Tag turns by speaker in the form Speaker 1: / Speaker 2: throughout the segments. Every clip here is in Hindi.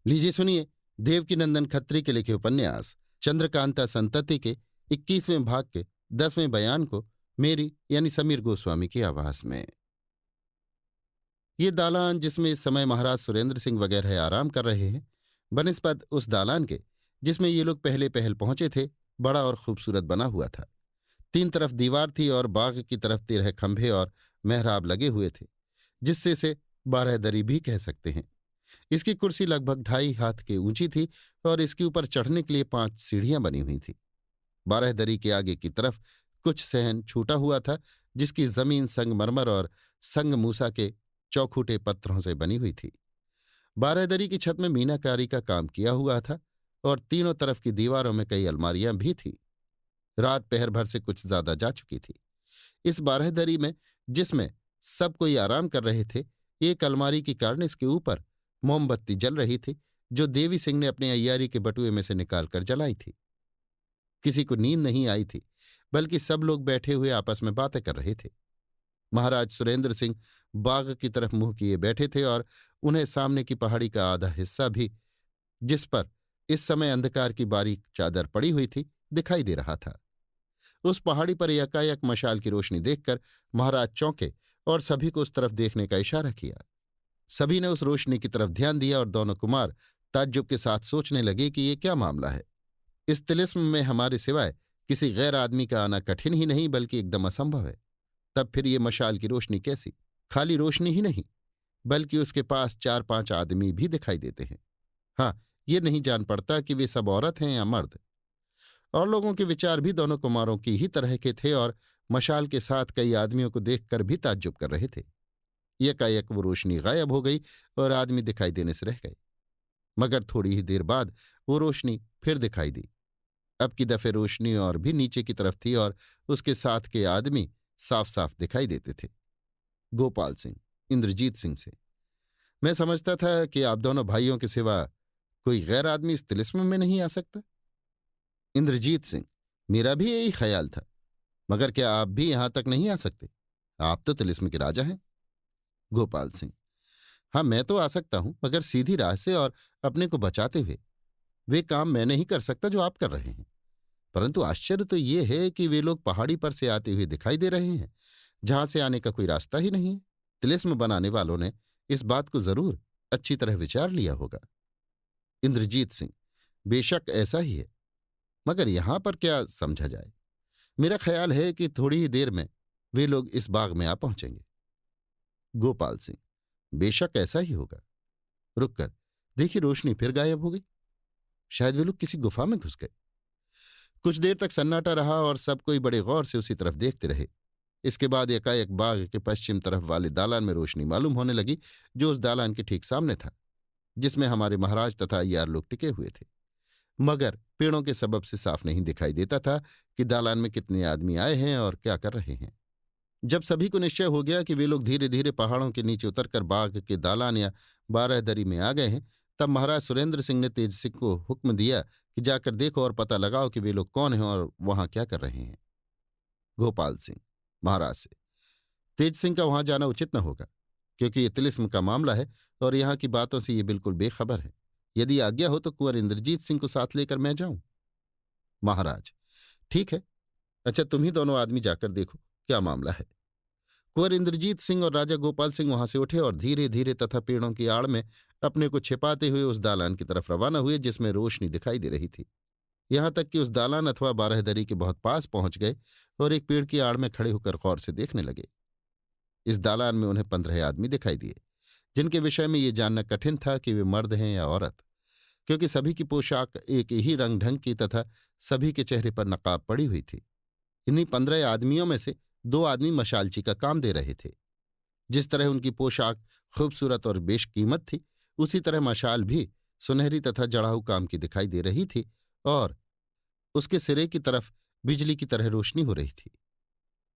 Speaker 1: लीजिए सुनिए, देवकीनंदन खत्री के लिखे उपन्यास चंद्रकांता संतति के 21वें भाग के 10वें बयान को मेरी यानी समीर गोस्वामी की आवाज में। ये दालान जिसमें इस समय महाराज सुरेंद्र सिंह वगैरह आराम कर रहे हैं, बनिस्बत उस दालान के जिसमें ये लोग पहले पहल पहुंचे थे, बड़ा और खूबसूरत बना हुआ था। 3 तरफ दीवार थी और बाग की तरफ 13 खंभे और मेहराब लगे हुए थे, जिससे इसे 12 दरी भी कह सकते हैं। इसकी कुर्सी लगभग 2.5 हाथ के ऊंची थी और इसके ऊपर चढ़ने के लिए 5 सीढ़ियां बनी हुई थी। 12 दरी के आगे की तरफ कुछ सहन छूटा हुआ था, जिसकी जमीन संगमरमर और संग मूसा के चौखूटे पत्थरों से बनी हुई थी। 12 दरी की छत में मीनाकारी का काम किया हुआ था और तीनों तरफ की दीवारों में कई अलमारियां भी थीं। रात पहर भर से कुछ ज्यादा जा चुकी थी। इस 12 दरी में, जिसमें सब कोई आराम कर रहे थे, एक अलमारी की कार्निस के ऊपर मोमबत्ती जल रही थी, जो देवी सिंह ने अपने अय्यारी के बटुए में से निकालकर जलाई थी। किसी को नींद नहीं आई थी, बल्कि सब लोग बैठे हुए आपस में बातें कर रहे थे। महाराज सुरेंद्र सिंह बाग की तरफ मुंह किए बैठे थे और उन्हें सामने की पहाड़ी का आधा हिस्सा भी, जिस पर इस समय अंधकार की बारीक चादर पड़ी हुई थी, दिखाई दे रहा था। उस पहाड़ी पर एकाएक मशाल की रोशनी देखकर महाराज चौंके और सभी को उस तरफ देखने का इशारा किया। सभी ने उस रोशनी की तरफ ध्यान दिया और दोनों कुमार ताज्जुब के साथ सोचने लगे कि ये क्या मामला है। इस तिलिस्म में हमारे सिवाय किसी गैर आदमी का आना कठिन ही नहीं, बल्कि एकदम असंभव है। तब फिर ये मशाल की रोशनी कैसी? खाली रोशनी ही नहीं, बल्कि उसके पास 4-5 आदमी भी दिखाई देते हैं। हाँ, ये नहीं जान पड़ता कि वे सब औरत हैं या मर्द। और लोगों के विचार भी दोनों कुमारों की ही तरह के थे और मशाल के साथ कई आदमियों को देखकर भी ताज्जुब कर रहे थे। एकाएक वो रोशनी गायब हो गई और आदमी दिखाई देने से रह गए। मगर थोड़ी ही देर बाद वो रोशनी फिर दिखाई दी। अब की दफे रोशनी और भी नीचे की तरफ थी और उसके साथ के आदमी साफ साफ दिखाई देते थे। गोपाल सिंह इंद्रजीत सिंह से, मैं समझता था कि आप दोनों भाइयों के सिवा कोई गैर आदमी इस तिलिस्म में नहीं आ सकता। इंद्रजीत सिंह, मेरा भी यही ख्याल था, मगर क्या आप भी यहां तक नहीं आ सकते? आप तो तिलिस्म के राजा हैं। गोपाल सिंह, हाँ, मैं तो आ सकता हूं, मगर सीधी राह से और अपने को बचाते हुए। वे काम मैं नहीं कर सकता जो आप कर रहे हैं। परंतु आश्चर्य तो ये है कि वे लोग पहाड़ी पर से आते हुए दिखाई दे रहे हैं, जहां से आने का कोई रास्ता ही नहीं है। तिलिस्म बनाने वालों ने इस बात को जरूर अच्छी तरह विचार लिया होगा। इंद्रजीत सिंह, बेशक ऐसा ही है, मगर यहां पर क्या समझा जाए? मेरा ख्याल है कि थोड़ी ही देर में वे लोग इस बाग में आ पहुंचेंगे। गोपाल सिंह, बेशक ऐसा ही होगा। रुककर देखिए, रोशनी फिर गायब हो गई। शायद वे लोग किसी गुफा में घुस गए। कुछ देर तक सन्नाटा रहा और सब कोई बड़े गौर से उसी तरफ देखते रहे। इसके बाद एकाएक बाग के पश्चिम तरफ वाले दालान में रोशनी मालूम होने लगी, जो उस दालान के ठीक सामने था, जिसमें हमारे महाराज तथा अय्यार लोग टिके हुए थे। मगर पेड़ों के सबब से साफ नहीं दिखाई देता था कि दालान में कितने आदमी आए हैं और क्या कर रहे हैं। जब सभी को निश्चय हो गया कि वे लोग धीरे धीरे पहाड़ों के नीचे उतरकर बाग के दालान या 12 दरी में आ गए हैं, तब महाराज सुरेंद्र सिंह ने तेज सिंह को हुक्म दिया कि जाकर देखो और पता लगाओ कि वे लोग कौन हैं और वहां क्या कर रहे हैं। गोपाल सिंह महाराज से, तेज सिंह का वहां जाना उचित न होगा, क्योंकि ये तिलिस्म का मामला है और यहाँ की बातों से ये बिल्कुल बेखबर है। यदि आज्ञा हो तो कुंवर इंद्रजीत सिंह को साथ लेकर मैं जाऊं। महाराज, ठीक है, अच्छा तुम ही दोनों आदमी जाकर देखो क्या मामला है। कुंवर इंद्रजीत सिंह और राजा गोपाल सिंह वहां से उठे और धीरे धीरे तथा पेड़ों की आड़ में अपने को छिपाते हुए उस दालान की तरफ रवाना हुए, जिसमें रोशनी दिखाई दे रही थी। यहां तक कि उस दालान अथवा 12 दरी के बहुत पास पहुंच गए और एक पेड़ की आड़ में खड़े होकर गौर से देखने लगे। इस दालान में उन्हें 15 आदमी दिखाई दिए, जिनके विषय में ये जानना कठिन था कि वे मर्द हैं या औरत, क्योंकि सभी की पोशाक एक ही रंग ढंग की तथा सभी के चेहरे पर नकाब पड़ी हुई थी। इन्हीं 15 आदमियों में से 2 आदमी मशालची का काम दे रहे थे। जिस तरह उनकी पोशाक खूबसूरत और बेशकीमत थी, उसी तरह मशाल भी सुनहरी तथा जड़ाऊ काम की दिखाई दे रही थी और उसके सिरे की तरफ बिजली की तरह रोशनी हो रही थी।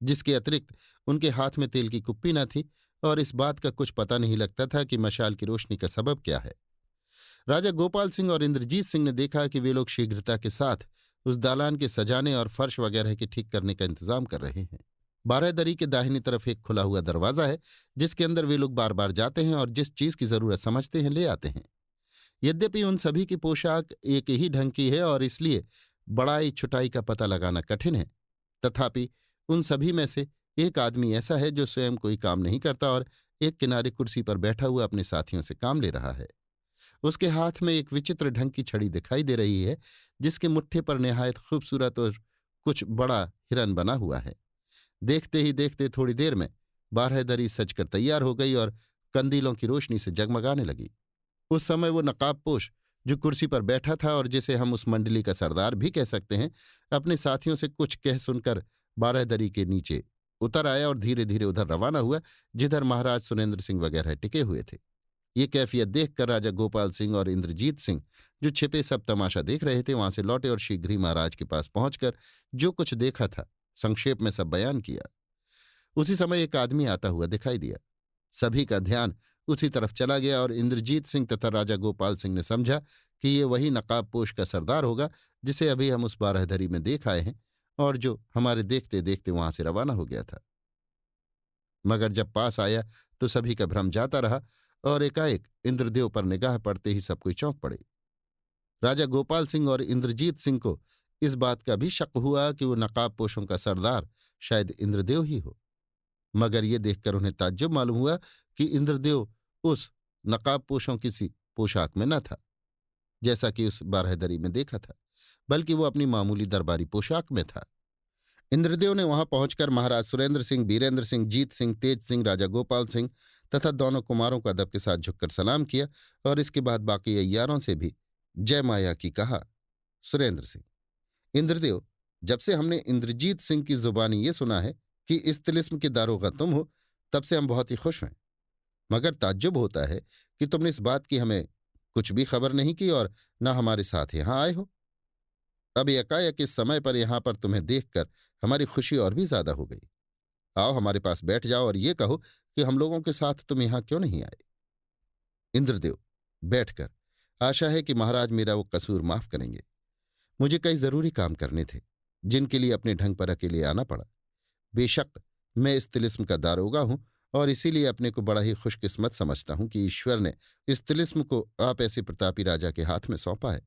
Speaker 1: जिसके अतिरिक्त उनके हाथ में तेल की कुप्पी न थी और इस बात का कुछ पता नहीं लगता था कि मशाल की रोशनी का सबब क्या है। राजा गोपाल सिंह और इंद्रजीत सिंह ने देखा कि वे लोग शीघ्रता के साथ उस दालान के सजाने और फर्श वगैरह के ठीक करने का इंतजाम कर रहे हैं। 12 दरी के दाहिनी तरफ एक खुला हुआ दरवाजा है, जिसके अंदर वे लोग बार बार जाते हैं और जिस चीज की जरूरत समझते हैं ले आते हैं। यद्यपि उन सभी की पोशाक एक ही ढंग की है और इसलिए बड़ाई छुटाई का पता लगाना कठिन है, तथापि उन सभी में से एक आदमी ऐसा है जो स्वयं कोई काम नहीं करता और एक किनारे कुर्सी पर बैठा हुआ अपने साथियों से काम ले रहा है। उसके हाथ में एक विचित्र ढंग की छड़ी दिखाई दे रही है, जिसके मुट्ठे पर निहायत खूबसूरत और कुछ बड़ा हिरन बना हुआ है। देखते ही देखते थोड़ी देर में बारहदरी सजकर तैयार हो गई और कंदीलों की रोशनी से जगमगाने लगी। उस समय वो नकाबपोश जो कुर्सी पर बैठा था और जिसे हम उस मंडली का सरदार भी कह सकते हैं, अपने साथियों से कुछ कह सुनकर बारहदरी के नीचे उतर आया और धीरे धीरे उधर रवाना हुआ जिधर महाराज सुरेंद्र सिंह वगैरह टिके हुए थे। ये कैफियत देखकर राजा गोपाल सिंह और इंद्रजीत सिंह, जो छिपे सब तमाशा देख रहे थे, वहां से लौटे और शीघ्र ही महाराज के पास पहुंचकर जो कुछ देखा था संक्षेप में सब बयान किया। उसी समय एक आदमी आता हुआ दिखाई दिया। सभी का ध्यान उसी तरफ चला गया और इंद्रजीत सिंह तथा राजा गोपाल सिंह ने समझा कि ये वही नकाबपोश का सरदार होगा जिसे अभी हम उस बारहधरी में देख आए हैं और जो हमारे देखते देखते वहां से रवाना हो गया था। मगर जब पास आया तो सभी का भ्रम जाता रहा और एकाएक इंद्रदेव पर निगाह पड़ते ही सब कोई चौंक पड़े। राजा गोपाल सिंह और इंद्रजीत सिंह को इस बात का भी शक हुआ कि वो नकाबपोशों का सरदार शायद इंद्रदेव ही हो, मगर ये देखकर उन्हें ताज्जुब मालूम हुआ कि इंद्रदेव उस नकाबपोशों किसी पोशाक में न था जैसा कि उस बारहदरी में देखा था, बल्कि वो अपनी मामूली दरबारी पोशाक में था। इंद्रदेव ने वहां पहुंचकर महाराज सुरेंद्र सिंह, बीरेंद्र सिंह, जीत सिंह, तेज सिंह, राजा गोपाल सिंह तथा दोनों कुमारों को अदब के साथ झुककर सलाम किया और इसके बाद बाकी अय्यारों से भी जय माया की कहा। सुरेंद्र सिंह: इंद्रदेव, जब से हमने इंद्रजीत सिंह की जुबानी ये सुना है कि इस तिलिस्म के दारोगा तुम हो, तब से हम बहुत ही खुश हैं। मगर ताज्जुब होता है कि तुमने इस बात की हमें कुछ भी खबर नहीं की और न हमारे साथ यहां आए हो। अब एकाएक इस समय पर यहां पर तुम्हें देखकर हमारी खुशी और भी ज्यादा हो गई। आओ हमारे पास बैठ जाओ और ये कहो कि हम लोगों के साथ तुम यहां क्यों नहीं आए। इंद्रदेव: बैठकर। आशा है कि महाराज मेरा वो कसूर माफ करेंगे। मुझे कई जरूरी काम करने थे जिनके लिए अपने ढंग पर अकेले आना पड़ा। बेशक मैं इस तिलिस्म का दारोगा हूं और इसीलिए अपने को बड़ा ही खुशकिस्मत समझता हूं कि ईश्वर ने इस तिलिस्म को आप ऐसे प्रतापी राजा के हाथ में सौंपा है।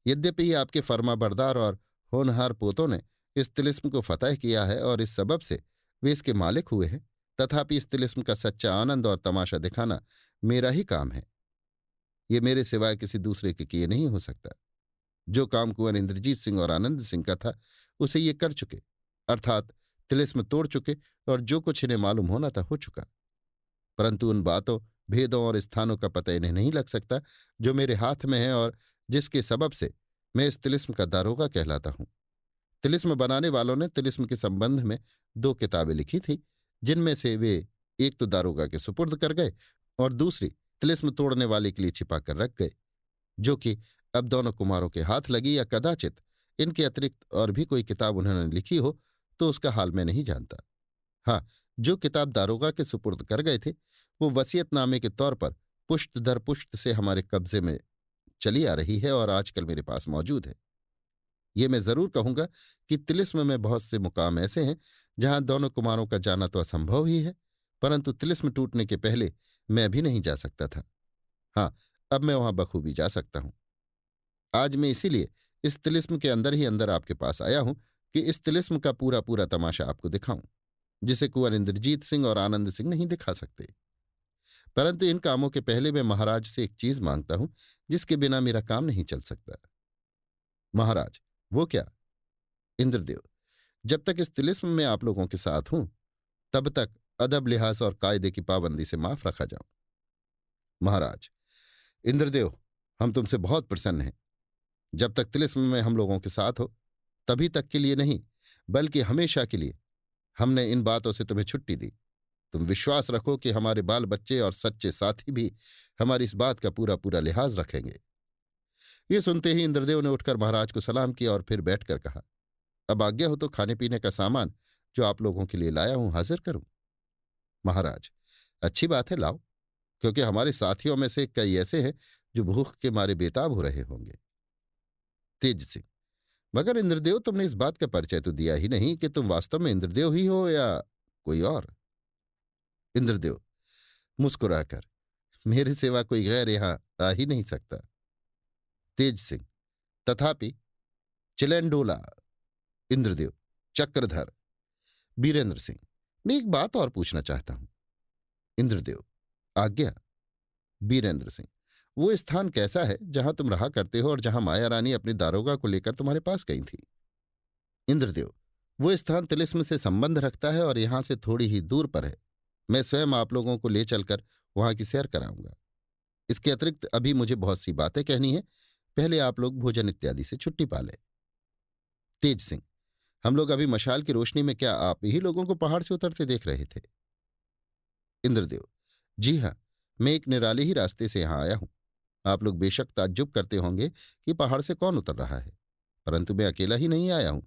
Speaker 1: यद्यपि ये आपके फर्माबरदार और होनहार पोतों ने इस तिलिस्म को फतह किया है और इस सबब से वे इसके मालिक हुए हैं, तथापि इस तिलिस्म का सच्चा आनंद और तमाशा दिखाना मेरा ही काम है। ये मेरे सिवाय किसी दूसरे के किए नहीं हो सकता। जो काम कुंवर इंद्रजीत सिंह और आनंद सिंह का था उसे ये कर चुके, अर्थात तिलिस्म तोड़ चुके, और जो कुछ इन्हें मालूम होना था हो चुका। परंतु उन बातों, भेदों और स्थानों का पता इन्हें नहीं लग सकता जो मेरे हाथ में है और जिसके सबब से मैं इस तिलिस्म का दारोगा कहलाता हूं। तिलिस्म बनाने वालों ने तिलिस्म के संबंध में 2 किताबें लिखी थी, जिनमें से वे एक तो दारोगा के सुपुर्द कर गए और दूसरी तिलिस्म तोड़ने वाले के लिए छिपा कर रख गए, जो कि अब दोनों कुमारों के हाथ लगी, या कदाचित इनके अतिरिक्त और भी कोई किताब उन्होंने लिखी हो तो उसका हाल मैं नहीं जानता। हाँ, जो किताब दारोगा के सुपुर्द कर गए थे वो वसीयतनामे के तौर पर पुश्त दर पुश्त से हमारे कब्जे में चली आ रही है और आजकल मेरे पास मौजूद है। ये मैं जरूर कहूंगा कि तिलिस्म में बहुत से मुकाम ऐसे हैं जहां दोनों कुमारों का जाना तो असंभव ही है, परंतु तिलिस्म टूटने के पहले मैं भी नहीं जा सकता था। हाँ, अब मैं वहां बखूबी जा सकता हूं। आज मैं इसीलिए इस तिलिस्म के अंदर ही अंदर आपके पास आया हूं कि इस तिलिस्म का पूरा पूरा तमाशा आपको दिखाऊं, जिसे कुंवर इंद्रजीत सिंह और आनंद सिंह नहीं दिखा सकते। परंतु इन कामों के पहले मैं महाराज से एक चीज मांगता हूं जिसके बिना मेरा काम नहीं चल सकता। महाराज: वो क्या? इंद्रदेव: जब तक इस तिलिस्म में आप लोगों के साथ हूं तब तक अदब लिहाज और कायदे की पाबंदी से माफ रखा जाऊं। महाराज: इंद्रदेव, हम तुमसे बहुत प्रसन्न हैं। जब तक तिलिस्म में हम लोगों के साथ हो तभी तक के लिए नहीं, बल्कि हमेशा के लिए हमने इन बातों से तुम्हें छुट्टी दी। तुम विश्वास रखो कि हमारे बाल बच्चे और सच्चे साथी भी हमारी इस बात का पूरा पूरा लिहाज रखेंगे। ये सुनते ही इंद्रदेव ने उठकर महाराज को सलाम किया और फिर बैठकर कहा, अब आज्ञा हो तो खाने पीने का सामान जो आप लोगों के लिए लाया हूं हाजिर करूं। महाराज: अच्छी बात है, लाओ, क्योंकि हमारे साथियों में से कई ऐसे हैं जो भूख के मारे बेताब हो रहे होंगे। तेज सिंह: मगर इंद्रदेव, तुमने इस बात का परिचय तो दिया ही नहीं कि तुम वास्तव में इंद्रदेव ही हो या कोई और। इंद्रदेव मुस्कुराकर: मेरे सिवा कोई गैर यहां आ ही नहीं सकता। तेज सिंह, तथापि, चिलेंडोला। इंद्रदेव, चक्रधर। बीरेंद्र सिंह, मैं एक बात और पूछना चाहता हूं। इंद्रदेव, आज्ञा। बीरेंद्र सिंह, वो स्थान कैसा है जहां तुम रहा करते हो और जहां माया रानी अपने दारोगा को लेकर तुम्हारे पास गई थी? इंद्रदेव, वो स्थान तिलिस्म से संबंध रखता है और यहां से थोड़ी ही दूर पर है। मैं स्वयं आप लोगों को ले चलकर वहां की सैर कराऊंगा। इसके अतिरिक्त अभी मुझे बहुत सी बातें कहनी है। पहले आप लोग भोजन इत्यादि से छुट्टी पा लें। तेज सिंह, हम लोग अभी मशाल की रोशनी में क्या आप ही लोगों को पहाड़ से उतरते देख रहे थे? इंद्रदेव, जी हां, मैं एक निराले ही रास्ते से यहां आया हूं। आप लोग बेशक ताज्जुब करते होंगे कि पहाड़ से कौन उतर रहा है, परंतु मैं अकेला ही नहीं आया हूं,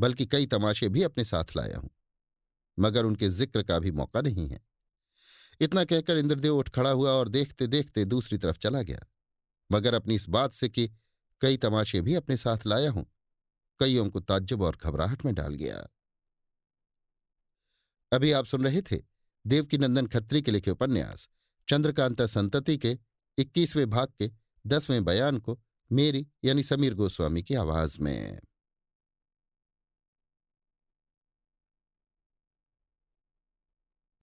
Speaker 1: बल्कि कई तमाशे भी अपने साथ लाया हूं, मगर उनके जिक्र का भी मौका नहीं है। इतना कहकर इंद्रदेव उठ खड़ा हुआ और देखते देखते दूसरी तरफ चला गया, मगर अपनी इस बात से कि कई तमाशे भी अपने साथ लाया हूं, कईयों को ताज्जुब और घबराहट में डाल गया। अभी आप सुन रहे थे देवकीनंदन खत्री के लिखे उपन्यास चंद्रकांता संतति के 21वें भाग के 10वें बयान को मेरी यानी समीर गोस्वामी की आवाज में।